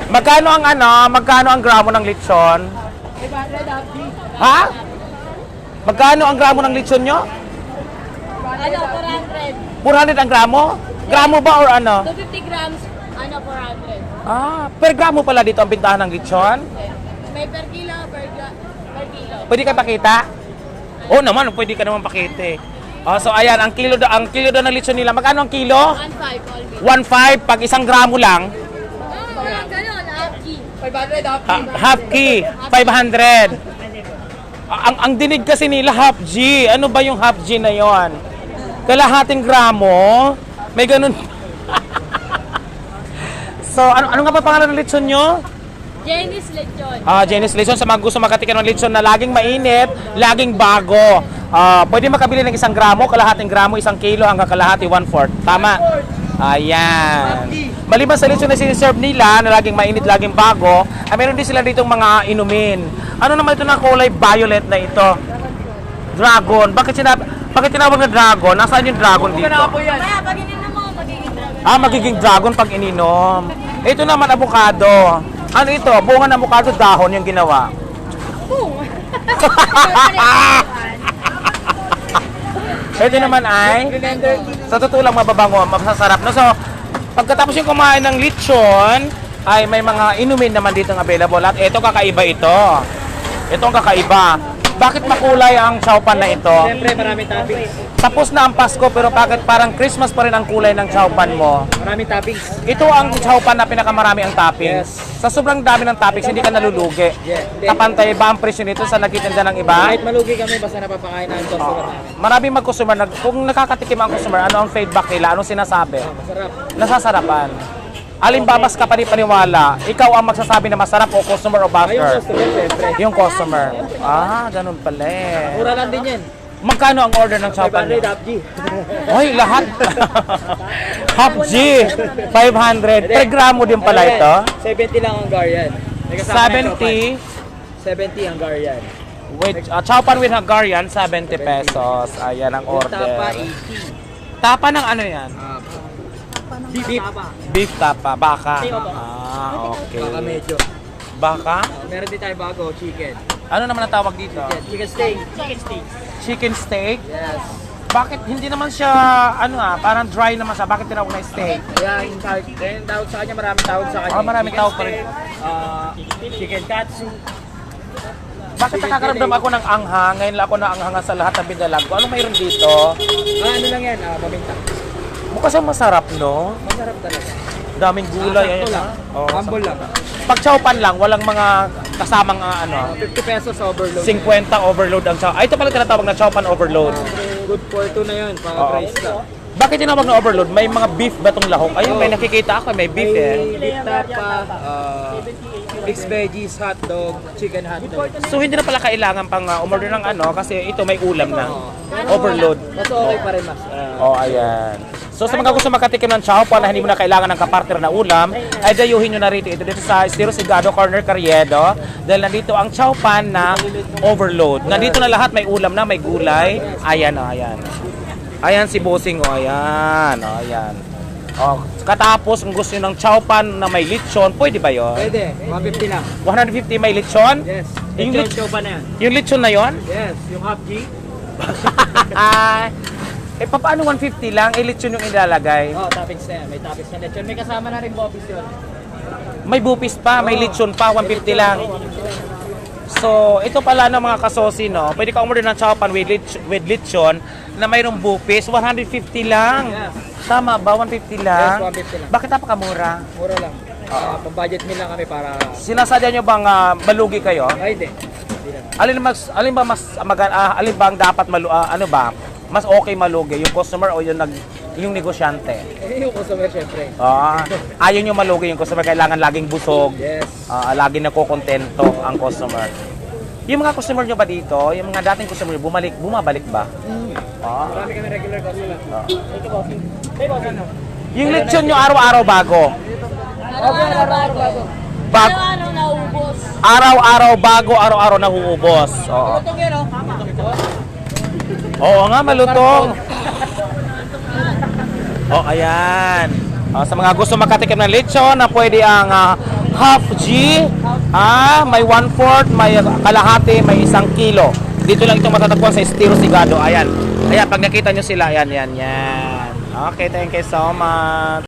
Magkano ang magkano ang gramo ng lechon? Ha? Magkano ang gramo ng lechon nyo? 400. 400 ang gramo? Gramo ba or ano? 250 grams, 400. Per gramo pala dito ang bintahan ng lechon? May per kilo, per kilo. Pwede ka pakita? Oo naman, pwede ka naman pakita eh. So ayan, ang kilo daw ng lechon nila. Magkano ang kilo? 1.5 all meat. 1.5 pag isang gramo lang. Walang ganon, half key. 500 Half key, 500. Ang dinig kasi nila half G. Ano ba yung half G na yon? Kalahating gramo. May ganun. So, ano nga ba pangalan ng lechon nyo? Jenny's lechon. Jenny's Lechon. Sa mga gusto makatikin ng lechon na laging mainit, laging bago. Pwede makabili ng isang gramo, kalahating gramo, isang kilo hanggang kalahati, 1/4. Tama? Ayan. Maliban sa lechon na siniserve nila na laging mainit, laging bago, meron din sila ditong mga inumin. Ano naman ito na kulay violet na ito? Dragon. Bakit tinawag na dragon? Nasaan yung dragon dito? Kaya pag ininom mo, magiging dragon. Magiging dragon pag ininom. Ito naman avocado. Ano ito? Bunga ng avocado, dahon yung ginawa. Boom! Ito naman ay sa totoo lang mababango, masasarap. No? So, pagkatapos yung kumain ng lechon, ay may mga inumin naman dito available. At ito, kakaiba ito. Ito ang kakaiba. Bakit makulay ang chowpan na ito? Siyempre, maraming toppings. Tapos na ang Pasko, pero bakit parang Christmas pa rin ang kulay ng chowpan mo? Maraming toppings. Ito ang chowpan na pinakamarami ang toppings. Yes. Sa sobrang dami ng toppings, hindi ka nalulugi. Yeah. Kapantay ba ang presyo nito sa nagtitinda ng iba? Kahit malugi kami, basta napapakain na ang customer namin. Maraming mag-customer, kung nakakatikim ang customer, ano ang feedback nila? Anong sinasabi? Masarap. Nasasarapan. Alin ba mas kapani-paniwala? Ikaw ang magsasabi na masarap o customer o Ayun, buster? customer, siyempre. Yung customer. Ganun pala eh. Mura lang din yan. Magkano ang order ng chowpan 500 niyo? half G. Hoy, lahat. Half G. 500. Per gramo din pala ito. 70 lang ang Hungarian. May kasama na yung 70. 70 ang Hungarian. With, chowpan with Hungarian, 70 pesos. Ayan ang Yung order. tapa, 80. Tapa ng ano yan? Beef. Beef tapa, baka. Okay. Okay. Baka medyo. Baka? Meron din tayo bago, chicken. Ano naman ang tawag dito? Chicken steak. Chicken steak. Chicken steak? Yes. Bakit hindi naman siya, parang dry naman siya? Bakit tinawag na steak? Kaya yung tawag sa kanya, maraming tawag sa kanya. Maraming Chicken tawag pa rin. steak, chicken katsu. Bakit nakakaramdam ako ng anghang? Ngayon lang ako naanghangan sa lahat ng binalag ko. Ano mayroon dito? Ano lang yan, paminta. Mukha siyang masarap, no? Masarap talaga. Daming gulay. Sakto Ayan, lang. Humble lang. Pag chowpan lang, walang mga kasamang 50 pesos overload. 50 overload ang chow. Ito pala tinatawag na chowpan overload. Good for two na yun, para Oo. price ka. Bakit tinawag na overload? May mga beef ba itong lahok? Ayun, may nakikita ako, may beef eh. May beef tapa, mixed veggies, hotdog, chicken hotdog. So hindi na pala kailangan pang umorder ng kasi ito may ulam na. Overload. Mas okay pa rin, mas. Ayan. So sa mga gusto makatikim ng chowpan na hindi mo na kailangan ng kapartner na ulam, ay dayuhin nyo na rito. Ito dito sa Estero Sigado Corner Carriedo. Dahil nandito ang chowpan na overload. Nandito na lahat, may ulam na, may gulay. Ayan, ayan. Ayan si Bossing, ayan, ayan. Katapos kung gusto nyo ng chowpan na may lechon, pwede ba yun? Pwede, 150 lang. 150 may lechon? Yes. Yung Lechon lech- show pa na yan. Yung lechon na yon? Yes, yung half G. Paano 150 lang? Lechon yung ilalagay. Toppings na yan. May toppings na lechon. May kasama na rin bopis yun. May bupis pa, may lechon pa, 150 lang. So, ito pala ng mga kasosi, no? Pwede ka umorder ng chowpan with lechon na mayroong bupis, 150 lang. Yes. Tama ba? 150 lang? Yes, 150 lang. Bakit napakamura? Mura lang. Pang-budget meal lang kami para... Sinasadya nyo bang malugi kayo? Ay, hindi. Hindi lang. Alin ba ang dapat mas okay malugi, yung customer o yung negosyante? Yung customer, syempre. Ayaw nyo malugi yung customer, kailangan laging busog. Yes. Laging nakokontento ang customer. Yung mga customer nyo ba dito, yung mga dating customer nyo, bumabalik ba? Marami kami regular customer. Ito po. Yung lechon nyo araw-araw bago. Araw-araw bago. Araw-araw naubos. Araw-araw bago, araw-araw nahuubos. Oo. Ito yun, Oo nga, malutong. Ayan. Sa mga gusto makatikim ng lechon na pwede ang half G, may 1/4, may kalahati, may 1 kilo. Dito lang itong matatagpuan sa Estero Sigado. Ayan. Ayan, pag nakita nyo sila, ayan. Okay, thank you so much.